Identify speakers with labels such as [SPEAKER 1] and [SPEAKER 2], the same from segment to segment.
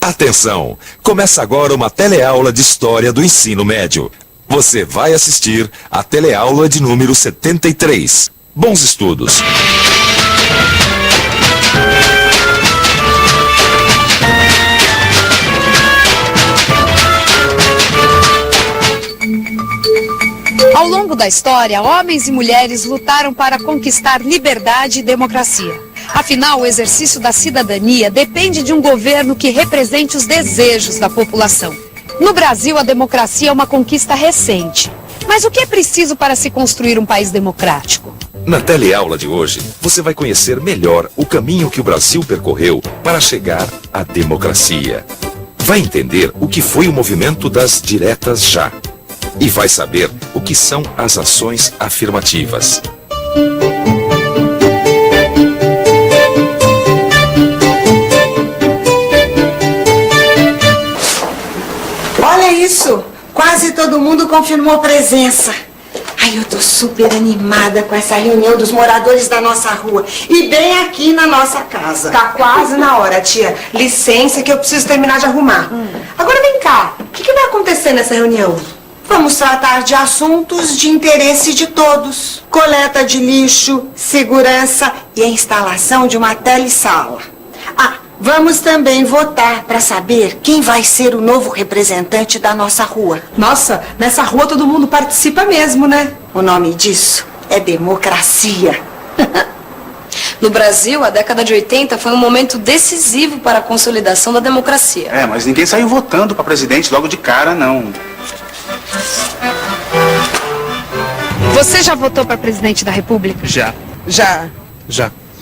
[SPEAKER 1] Atenção! Começa agora uma teleaula de História do Ensino Médio. Você vai assistir a teleaula de número 73. Bons estudos!
[SPEAKER 2] Ao longo da história, homens e mulheres lutaram para conquistar liberdade e democracia. Afinal, o exercício da cidadania depende de um governo que represente os desejos da população. No Brasil, a democracia é uma conquista recente. Mas o que é preciso para se construir um país democrático?
[SPEAKER 1] Na teleaula de hoje, você vai conhecer melhor o caminho que o Brasil percorreu para chegar à democracia. Vai entender o que foi o movimento das diretas já. E vai saber o que são as ações afirmativas.
[SPEAKER 3] Olha isso! Quase todo mundo confirmou presença. Ai, eu tô super animada com essa reunião dos moradores da nossa rua. E bem aqui na nossa casa.
[SPEAKER 4] Tá quase na hora, tia. Licença que eu preciso terminar de arrumar. Agora vem cá, o que vai acontecer nessa reunião?
[SPEAKER 3] Vamos tratar de assuntos de interesse de todos. Coleta de lixo, segurança e a instalação de uma telesala. Vamos também votar para saber quem vai ser o novo representante da nossa rua.
[SPEAKER 4] Nossa, nessa rua todo mundo participa mesmo, né?
[SPEAKER 3] O nome disso é democracia.
[SPEAKER 5] No Brasil, a década de 80 foi um momento decisivo para a consolidação da democracia.
[SPEAKER 6] Mas ninguém saiu votando para presidente logo de cara, não.
[SPEAKER 2] Você já votou para presidente da República?
[SPEAKER 6] Já.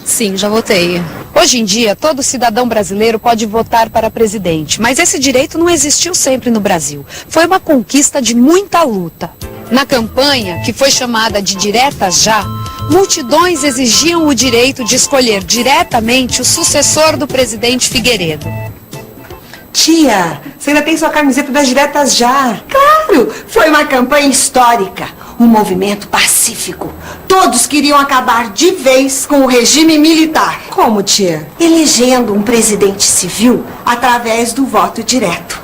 [SPEAKER 2] Sim, já votei. Hoje em dia, todo cidadão brasileiro pode votar para presidente, mas esse direito não existiu sempre no Brasil. Foi uma conquista de muita luta. Na campanha, que foi chamada de Direta Já, multidões exigiam o direito de escolher diretamente o sucessor do presidente Figueiredo.
[SPEAKER 4] Tia, você ainda tem sua camiseta das diretas já?
[SPEAKER 3] Claro, foi uma campanha histórica, um movimento pacífico. Todos queriam acabar de vez com o regime militar.
[SPEAKER 4] Como, tia?
[SPEAKER 3] Elegendo um presidente civil através do voto direto.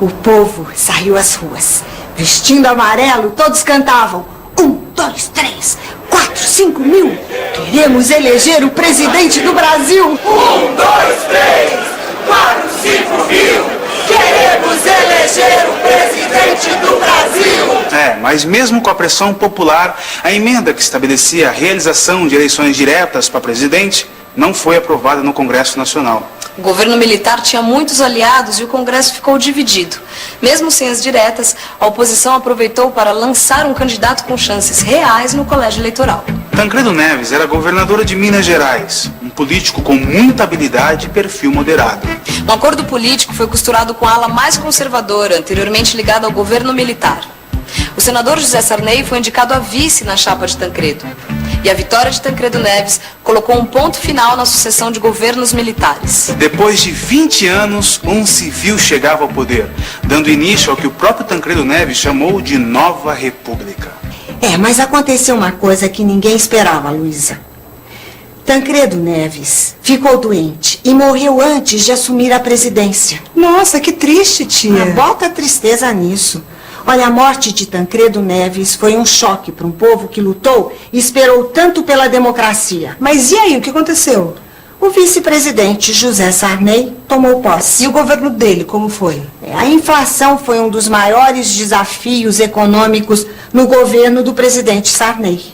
[SPEAKER 3] O povo saiu às ruas. Vestindo amarelo, todos cantavam 1, 2, 3, 4, 5 mil. Queremos eleger o presidente do Brasil. 1, 2, 3, 4, 5 mil. Queremos eleger o presidente do Brasil.
[SPEAKER 6] Mas mesmo com a pressão popular, a emenda que estabelecia a realização de eleições diretas para presidente não foi aprovada no Congresso Nacional.
[SPEAKER 5] O governo militar tinha muitos aliados e o Congresso ficou dividido. Mesmo sem as diretas, a oposição aproveitou para lançar um candidato com chances reais no colégio eleitoral.
[SPEAKER 6] Tancredo Neves era governadora de Minas Gerais, um político com muita habilidade e perfil moderado.
[SPEAKER 5] Um acordo político foi costurado com a ala mais conservadora, anteriormente ligada ao governo militar. O senador José Sarney foi indicado a vice na chapa de Tancredo. E a vitória de Tancredo Neves colocou um ponto final na sucessão de governos militares.
[SPEAKER 6] Depois de 20 anos, um civil chegava ao poder, dando início ao que o próprio Tancredo Neves chamou de Nova República.
[SPEAKER 3] Mas aconteceu uma coisa que ninguém esperava, Luísa. Tancredo Neves ficou doente e morreu antes de assumir a presidência.
[SPEAKER 4] Nossa, que triste, tia.
[SPEAKER 3] Bota tristeza nisso. Olha, a morte de Tancredo Neves foi um choque para um povo que lutou e esperou tanto pela democracia.
[SPEAKER 4] Mas e aí, o que aconteceu?
[SPEAKER 3] O vice-presidente José Sarney tomou posse.
[SPEAKER 4] E o governo dele, como foi?
[SPEAKER 3] A inflação foi um dos maiores desafios econômicos no governo do presidente Sarney.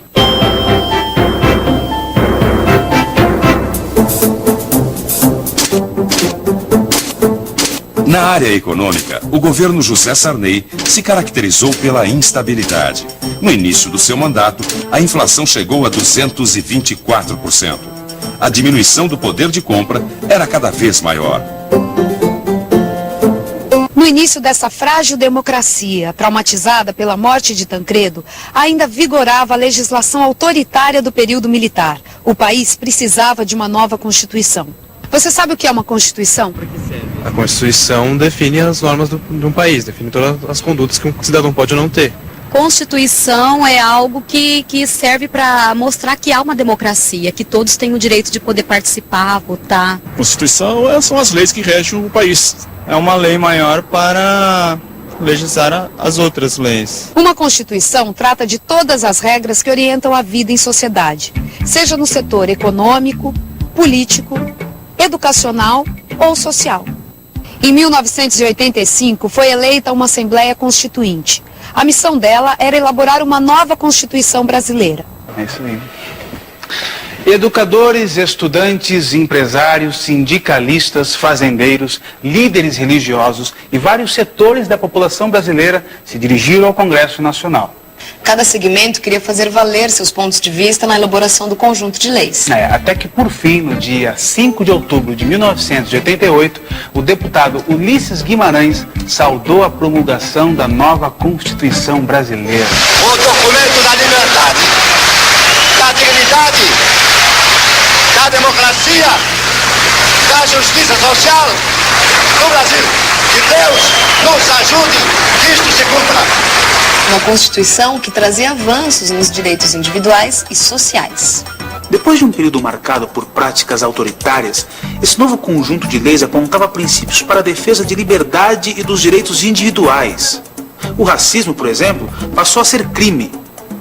[SPEAKER 1] Na área econômica, o governo José Sarney se caracterizou pela instabilidade. No início do seu mandato, a inflação chegou a 224%. A diminuição do poder de compra era cada vez maior.
[SPEAKER 2] No início dessa frágil democracia, traumatizada pela morte de Tancredo, ainda vigorava a legislação autoritária do período militar. O país precisava de uma nova Constituição. Você sabe o que é uma Constituição?
[SPEAKER 7] A Constituição define as normas de um país, define todas as condutas que um cidadão pode ou não ter.
[SPEAKER 2] Constituição é algo que serve para mostrar que há uma democracia, que todos têm o direito de poder participar, votar.
[SPEAKER 7] Constituição são as leis que regem o país. É uma lei maior para legislar as outras leis.
[SPEAKER 2] Uma Constituição trata de todas as regras que orientam a vida em sociedade, seja no setor econômico, político, educacional ou social. Em 1985 foi eleita uma Assembleia Constituinte. A missão dela era elaborar uma nova Constituição brasileira.
[SPEAKER 6] É isso aí. Educadores, estudantes, empresários, sindicalistas, fazendeiros, líderes religiosos e vários setores da população brasileira se dirigiram ao Congresso Nacional.
[SPEAKER 5] Cada segmento queria fazer valer seus pontos de vista na elaboração do conjunto de leis.
[SPEAKER 6] Até que, por fim, no dia 5 de outubro de 1988, o deputado Ulisses Guimarães saudou a promulgação da nova Constituição brasileira.
[SPEAKER 8] O documento da liberdade, da dignidade, da democracia, da justiça social no Brasil. Que Deus nos ajude que isto se cumpra.
[SPEAKER 5] Uma Constituição que trazia avanços nos direitos individuais e sociais.
[SPEAKER 6] Depois de um período marcado por práticas autoritárias, esse novo conjunto de leis apontava princípios para a defesa de liberdade e dos direitos individuais. O racismo, por exemplo, passou a ser crime.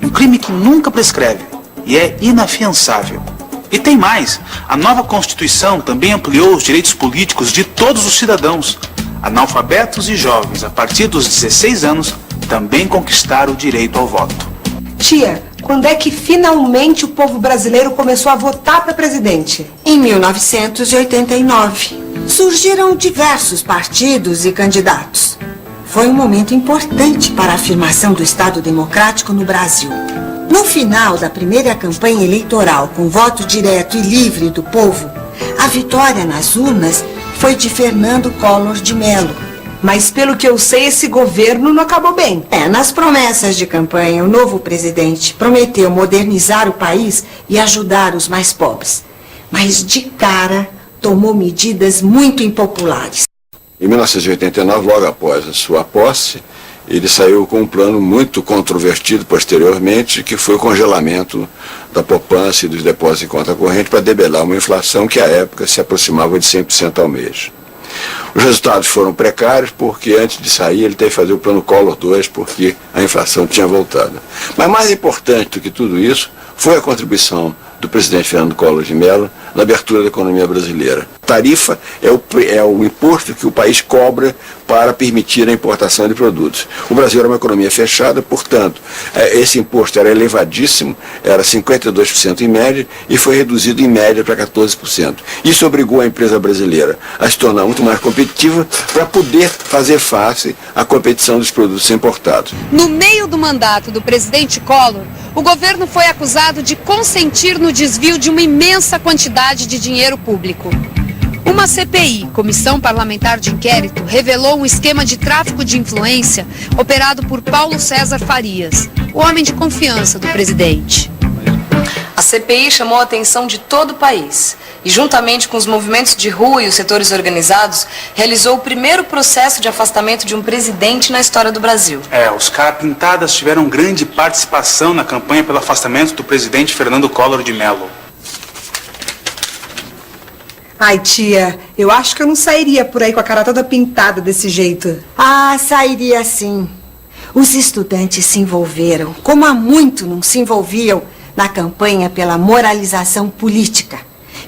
[SPEAKER 6] Um crime que nunca prescreve e é inafiançável. E tem mais, a nova Constituição também ampliou os direitos políticos de todos os cidadãos. Analfabetos e jovens, a partir dos 16 anos, também conquistaram o direito ao voto.
[SPEAKER 4] Tia, quando é que finalmente o povo brasileiro começou a votar para presidente?
[SPEAKER 3] Em 1989, surgiram diversos partidos e candidatos. Foi um momento importante para a afirmação do Estado Democrático no Brasil. No final da primeira campanha eleitoral com voto direto e livre do povo, a vitória nas urnas foi de Fernando Collor de Mello.
[SPEAKER 4] Mas pelo que eu sei, esse governo não acabou bem.
[SPEAKER 3] Nas promessas de campanha, o novo presidente prometeu modernizar o país e ajudar os mais pobres. Mas de cara, tomou medidas muito impopulares.
[SPEAKER 9] Em 1989, logo após a sua posse, ele saiu com um plano muito controvertido posteriormente, que foi o congelamento da poupança e dos depósitos em conta corrente para debelar uma inflação que à época se aproximava de 100% ao mês. Os resultados foram precários porque antes de sair ele teve que fazer o plano Collor 2 porque a inflação tinha voltado. Mas mais importante do que tudo isso foi a contribuição do presidente Fernando Collor de Mello na abertura da economia brasileira. Tarifa é o imposto que o país cobra para permitir a importação de produtos. O Brasil era uma economia fechada, portanto, esse imposto era elevadíssimo, era 52% em média, e foi reduzido em média para 14%. Isso obrigou a empresa brasileira a se tornar muito mais competitiva para poder fazer face à competição dos produtos importados.
[SPEAKER 2] No meio do mandato do presidente Collor, o governo foi acusado de consentir no desvio de uma imensa quantidade de dinheiro público. Uma CPI, Comissão Parlamentar de Inquérito, revelou um esquema de tráfico de influência operado por Paulo César Farias, o homem de confiança do presidente.
[SPEAKER 5] A CPI chamou a atenção de todo o país e, juntamente com os movimentos de rua e os setores organizados, realizou o primeiro processo de afastamento de um presidente na história do Brasil.
[SPEAKER 6] Os carapintadas tiveram grande participação na campanha pelo afastamento do presidente Fernando Collor de Mello.
[SPEAKER 4] Ai, tia, eu acho que eu não sairia por aí com a cara toda pintada desse jeito.
[SPEAKER 3] Sairia sim. Os estudantes se envolveram, como há muito não se envolviam, na campanha pela moralização política.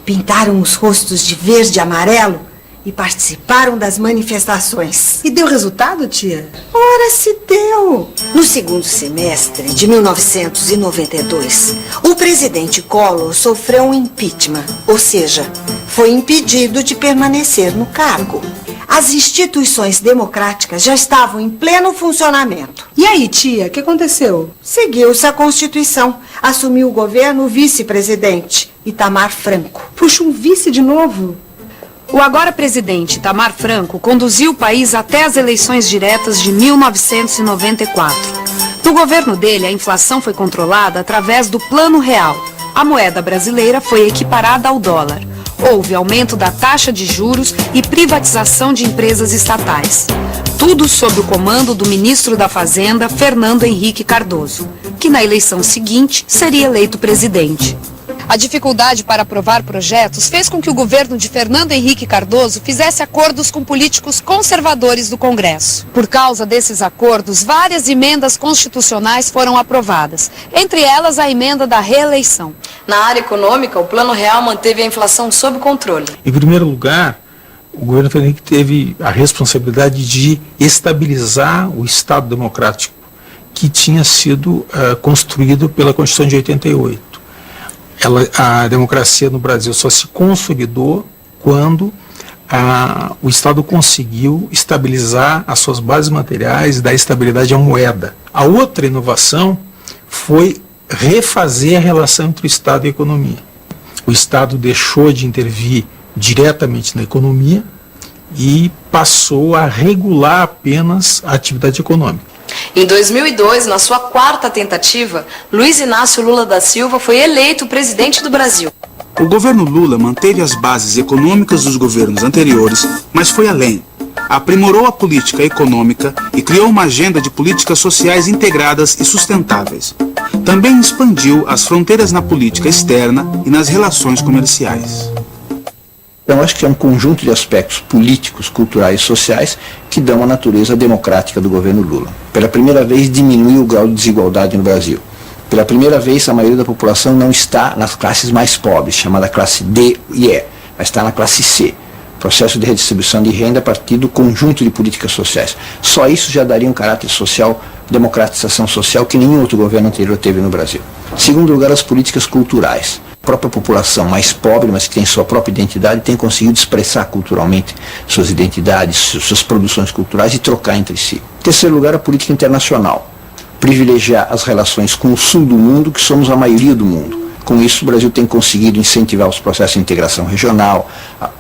[SPEAKER 3] Pintaram os rostos de verde e amarelo e participaram das manifestações.
[SPEAKER 4] E deu resultado, tia?
[SPEAKER 3] Ora, se deu! No segundo semestre de 1992, o presidente Collor sofreu um impeachment, ou seja, foi impedido de permanecer no cargo. As instituições democráticas já estavam em pleno funcionamento.
[SPEAKER 4] E aí, tia, o que aconteceu?
[SPEAKER 3] Seguiu-se a Constituição. Assumiu o governo o vice-presidente, Itamar Franco.
[SPEAKER 4] Puxa, um vice de novo?
[SPEAKER 2] O agora presidente Itamar Franco conduziu o país até as eleições diretas de 1994. No governo dele, a inflação foi controlada através do Plano Real. A moeda brasileira foi equiparada ao dólar. Houve aumento da taxa de juros e privatização de empresas estatais. Tudo sob o comando do ministro da Fazenda, Fernando Henrique Cardoso, que na eleição seguinte seria eleito presidente. A dificuldade para aprovar projetos fez com que o governo de Fernando Henrique Cardoso fizesse acordos com políticos conservadores do Congresso. Por causa desses acordos, várias emendas constitucionais foram aprovadas, entre elas a emenda da reeleição.
[SPEAKER 5] Na área econômica, o Plano Real manteve a inflação sob controle.
[SPEAKER 10] Em primeiro lugar, o governo Fernando Henrique teve a responsabilidade de estabilizar o Estado democrático que tinha sido construído pela Constituição de 88. A democracia no Brasil só se consolidou quando o Estado conseguiu estabilizar as suas bases materiais e dar estabilidade à moeda. A outra inovação foi refazer a relação entre o Estado e a economia. O Estado deixou de intervir diretamente na economia e passou a regular apenas a atividade econômica.
[SPEAKER 5] Em 2002, na sua quarta tentativa, Luiz Inácio Lula da Silva foi eleito presidente do Brasil.
[SPEAKER 6] O governo Lula manteve as bases econômicas dos governos anteriores, mas foi além. Aprimorou a política econômica e criou uma agenda de políticas sociais integradas e sustentáveis. Também expandiu as fronteiras na política externa e nas relações comerciais.
[SPEAKER 11] Então, acho que é um conjunto de aspectos políticos, culturais e sociais que dão a natureza democrática do governo Lula. Pela primeira vez, diminuiu o grau de desigualdade no Brasil. Pela primeira vez, a maioria da população não está nas classes mais pobres, chamada classe D e E, mas está na classe C. Processo de redistribuição de renda a partir do conjunto de políticas sociais. Só isso já daria um caráter social, democratização social, que nenhum outro governo anterior teve no Brasil. Em segundo lugar, as políticas culturais. A própria população mais pobre, mas que tem sua própria identidade, tem conseguido expressar culturalmente suas identidades, suas produções culturais e trocar entre si. Em terceiro lugar, a política internacional. Privilegiar as relações com o sul do mundo, que somos a maioria do mundo. Com isso, o Brasil tem conseguido incentivar os processos de integração regional,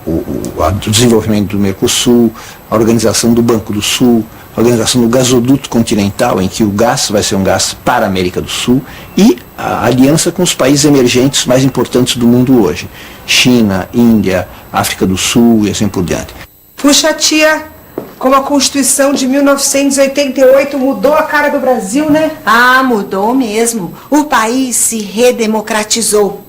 [SPEAKER 11] o desenvolvimento do Mercosul, a organização do Banco do Sul, a organização do gasoduto continental, em que o gás vai ser um gás para a América do Sul, e a aliança com os países emergentes mais importantes do mundo hoje. China, Índia, África do Sul e assim por diante.
[SPEAKER 4] Puxa, tia, como a Constituição de 1988 mudou a cara do Brasil, né?
[SPEAKER 3] Ah, mudou mesmo. O país se redemocratizou.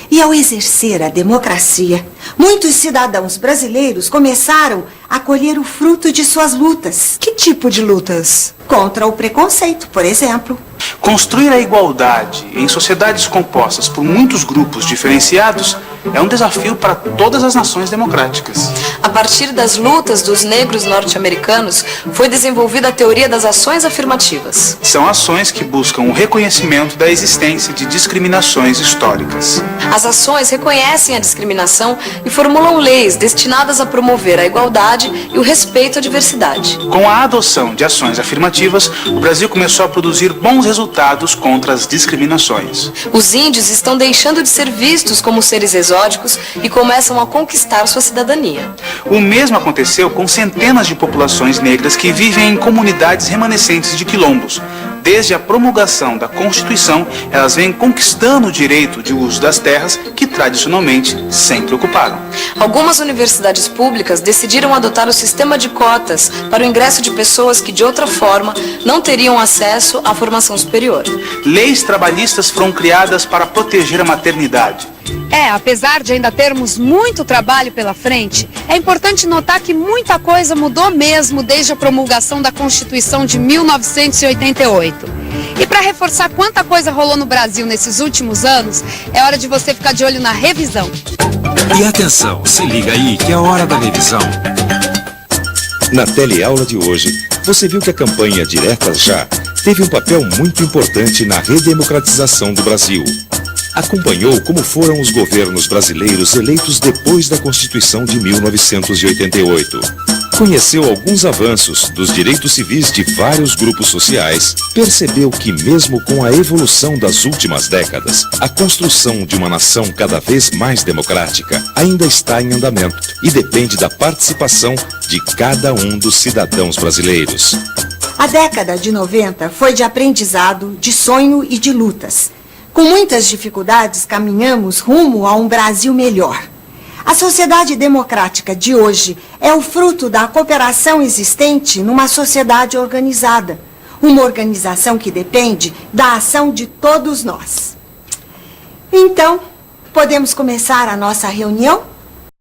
[SPEAKER 3] E ao exercer a democracia, muitos cidadãos brasileiros começaram a colher o fruto de suas lutas.
[SPEAKER 4] Que tipo de lutas?
[SPEAKER 3] Contra o preconceito, por exemplo.
[SPEAKER 6] Construir a igualdade em sociedades compostas por muitos grupos diferenciados é um desafio para todas as nações democráticas.
[SPEAKER 5] A partir das lutas dos negros norte-americanos, foi desenvolvida a teoria das ações afirmativas.
[SPEAKER 6] São ações que buscam o reconhecimento da existência de discriminações históricas.
[SPEAKER 5] As ações reconhecem a discriminação e formulam leis destinadas a promover a igualdade e o respeito à diversidade.
[SPEAKER 6] Com a adoção de ações afirmativas, o Brasil começou a produzir bons resultados contra as discriminações.
[SPEAKER 5] Os índios estão deixando de ser vistos como seres exóticos e começam a conquistar sua cidadania.
[SPEAKER 6] O mesmo aconteceu com centenas de populações negras que vivem em comunidades remanescentes de quilombos. Desde a promulgação da Constituição, elas vêm conquistando o direito de uso das terras que tradicionalmente sempre ocuparam.
[SPEAKER 5] Algumas universidades públicas decidiram adotar o sistema de cotas para o ingresso de pessoas que, de outra forma, não teriam acesso à formação superior.
[SPEAKER 6] Leis trabalhistas foram criadas para proteger a maternidade.
[SPEAKER 2] Apesar de ainda termos muito trabalho pela frente, é importante notar que muita coisa mudou mesmo desde a promulgação da Constituição de 1988. E para reforçar quanta coisa rolou no Brasil nesses últimos anos, é hora de você ficar de olho na revisão.
[SPEAKER 1] E atenção, se liga aí que é a hora da revisão. Na teleaula de hoje, você viu que a campanha Diretas Já teve um papel muito importante na redemocratização do Brasil. Acompanhou como foram os governos brasileiros eleitos depois da Constituição de 1988. Conheceu alguns avanços dos direitos civis de vários grupos sociais. Percebeu que mesmo com a evolução das últimas décadas, a construção de uma nação cada vez mais democrática ainda está em andamento e depende da participação de cada um dos cidadãos brasileiros.
[SPEAKER 3] A década de 90 foi de aprendizado, de sonho e de lutas. Com muitas dificuldades, caminhamos rumo a um Brasil melhor. A sociedade democrática de hoje é o fruto da cooperação existente numa sociedade organizada. Uma organização que depende da ação de todos nós. Então, podemos começar a nossa reunião?